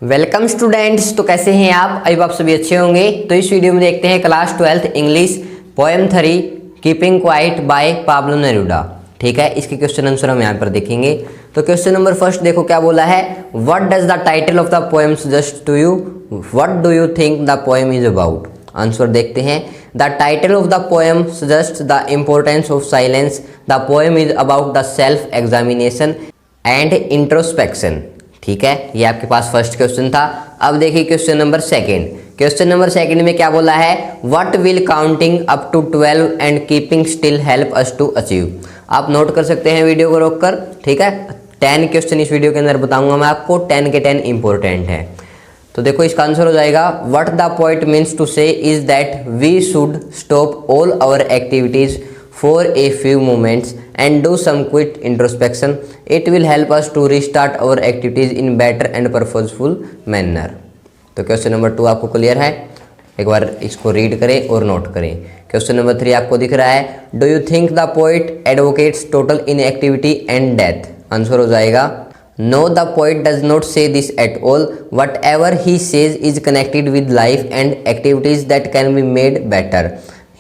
Welcome students. तो कैसे हैं आप? आई आप सभी अच्छे होंगे। तो इस वीडियो में देखते हैं class 12th English poem 3 keeping quiet by Pablo Neruda. ठीक है, इसके क्वेश्चन आंसर हम यहाँ पर देखेंगे। तो क्वेश्चन नंबर फर्स्ट देखो क्या बोला है। What does the title of the poem suggest to you? What do you think the poem is about? Answer देखते हैं। The title of the poem suggest the importance of silence. The poem is about the self examination and introspection. ठीक है, ये आपके पास first question था। अब देखिए question number second. Question number second में क्या बोला है। What will counting up to 12 and keeping still help us to achieve? आप नोट कर सकते हैं वीडियो को रोककर। ठीक है, 10 क्वेश्चन इस वीडियो के अंदर बताऊंगा मैं आपको। 10 के 10 इंपॉर्टेंट है। तो देखो इसका आंसर हो जाएगा what the poet means to say is that we should stop all our activities for a few moments and do some quick introspection. It will help us to restart our activities in better and purposeful manner. तो question number 2 आपको clear है? एक बार इसको read करें और note करें। Question number 3 आपको दिख रहा है। Do you think the poet advocates total inactivity and death? Answer हो जाएगा No, the poet does not say this at all. Whatever he says is connected with life and activities that can be made better.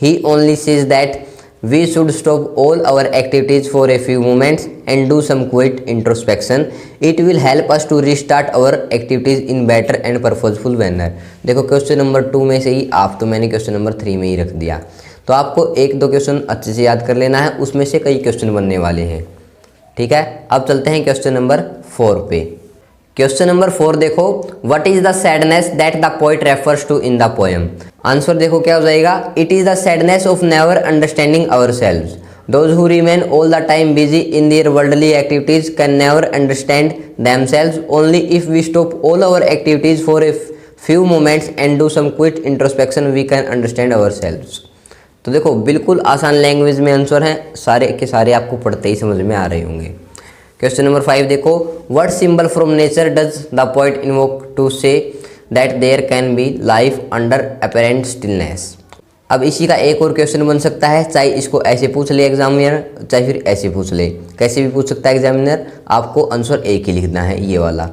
He only says that we should stop all our activities for a few moments and do some quick introspection. It will help us to restart our activities in better and purposeful manner. देखो question number 2 में से ही आप, तो मैंने question number 3 में ही रख दिया। तो आपको एक दो क्वेश्चन अच्छे से याद कर लेना है, उसमें से कई क्वेश्चन बनने वाले हैं। ठीक है, अब चलते हैं क्वेश्चन नंबर 4 पे। क्वेश्चन नंबर 4 देखो। What is the sadness that the poet refers to in the poem? Answer देखो क्या हो जाएगा। It is the sadness of never understanding ourselves. Those who remain all the time busy in their worldly activities can never understand themselves. Only if we stop all our activities for a few moments and do some quick introspection we can understand ourselves. तो देखो बिल्कुल आसान language में answer है, सारे के सारे आपको पढ़ते ही समझ में आ रहे होंगे। क्वेश्चन नंबर 5 देखो। What symbol from nature does the poet invoke to say that there can be life under apparent stillness? अब इसी का एक और क्वेश्चन बन सकता है, चाहे इसको ऐसे पूछ ले एग्जामिनर, चाहे फिर ऐसे पूछ ले, कैसे भी पूछ सकता है एग्जामिनर। आपको आंसर एक ही लिखना है, ये वाला।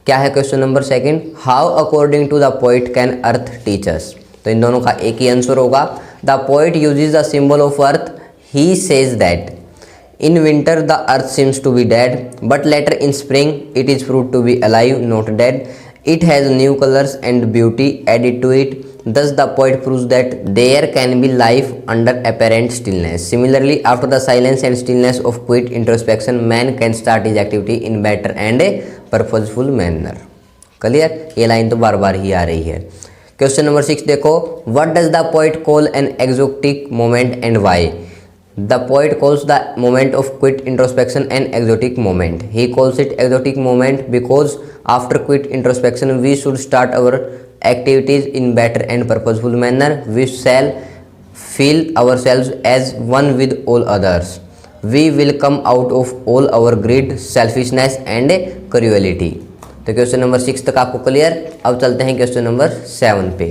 क्या है question number second. How according to the poet can earth teach us? तो इन दोनों का एक ही आंसर होगा। The poet uses the symbol of earth. He says that in winter the earth seems to be dead, but later in spring it is proved to be alive, not dead. It has new colors and beauty added to it. Thus the poet proves that there can be life under apparent stillness. Similarly, after the silence and stillness of quiet introspection, man can start his activity in better and a purposeful manner. Clear? ये line तो बार बार ही आ रही है। Question number 6 देखो। What does the poet call an exotic moment and why? The poet calls the moment of quick introspection an exotic moment. He calls it exotic moment because after quick introspection we should start our activities in better and purposeful manner. We shall feel ourselves as one with all others. We will come out of all our greed, selfishness and cruelty. तो question number 6 तक आपको clear. अब चलते हैं question number 7 पे।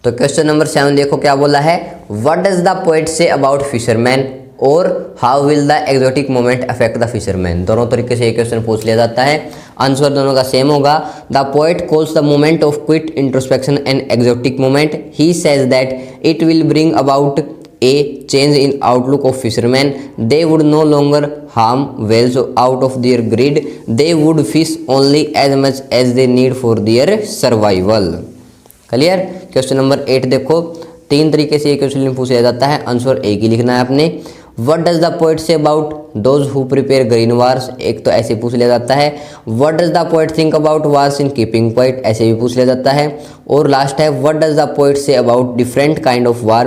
तो question number 7 देखो क्या बोला है। What does the poet say about fishermen? और how will the exotic moment affect the fisherman? दोनों तरीके से ये क्वेश्चन पूछ लिया जाता है, आंसर दोनों का सेम होगा। The poet calls the moment of quick introspection an exotic moment. He says that it will bring about a change in outlook of fisherman. They would no longer harm whales out of their greed. They would fish only as much as they need for their survival. Clear? Question number 8 देखो। 3 तरीके से ये question पूछ लिया जाता है, answer एक ही लिखना है आपने। What does the poet say about those who prepare green wars? एक तो ऐसे पूछ लिया जाता है। What does the poet think about wars in keeping quiet? ऐसे भी पूछ लिया जाता है। और लास्ट है What does the poet say about different kind of war?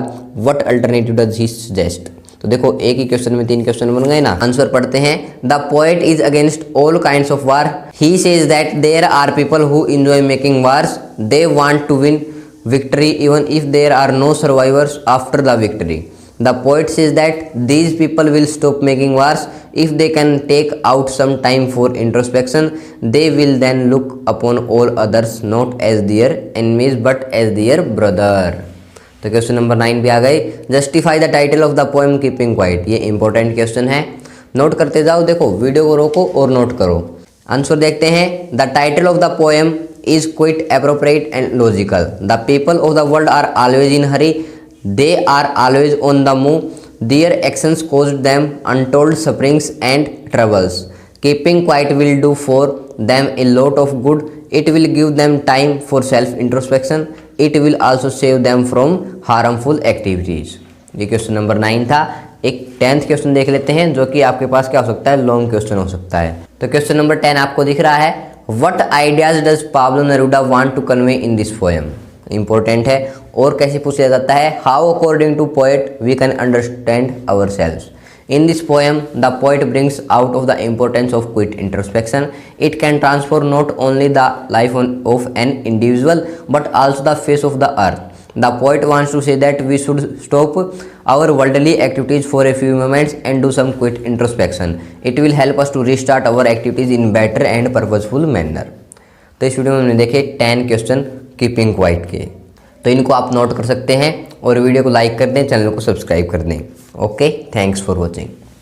What alternative does he suggest? तो देखो एक ही क्वेश्चन में 3 क्वेश्चन बन गए ना। आंसर पढ़ते हैं। The poet is against all kinds of war. He says that there are people who enjoy making wars. They want to win victory even if there are no survivors after the victory. The poet says that these people will stop making wars if they can take out some time for introspection. They will then look upon all others not as their enemies but as their brother. तो question number 9 पे आ गए। Justify the title of the poem keeping quiet. ये important question है, note करते जाओ। देखो video को रोको और नोट करो। आंसर देखते हैं। The title of the poem is quite appropriate and logical. The people of the world are always in hurry. They are always on the move. Their actions cause them untold sufferings and troubles. Keeping quiet will do for them a lot of good. It will give them time for self-introspection. It will also save them from harmful activities. ये question number 9 था। एक 10th question देख लेते हैं जो कि आपके पास क्या हो सकता है, लॉन्ग क्वेश्चन हो सकता है। तो क्वेश्चन नंबर 10 आपको दिख रहा है, what ideas does Pablo Neruda want to convey in this poem. Important है। और कैसे पूछा जाता है, how according to poet we can understand our selves. In this poem, the poet brings out of the importance of quiet introspection. It can transform not only the life of an individual but also the face of the earth. The poet wants to say that we should stop our worldly activities for a few moments and do some quiet introspection. It will help us to restart our activities in better and purposeful manner. तो इस video में हमने देखे 10 question keeping quiet के, तो इनको आप note कर सकते हैं और वीडियो को लाइक कर दें, चैनल को सब्सक्राइब कर दें। Okay, thanks for watching.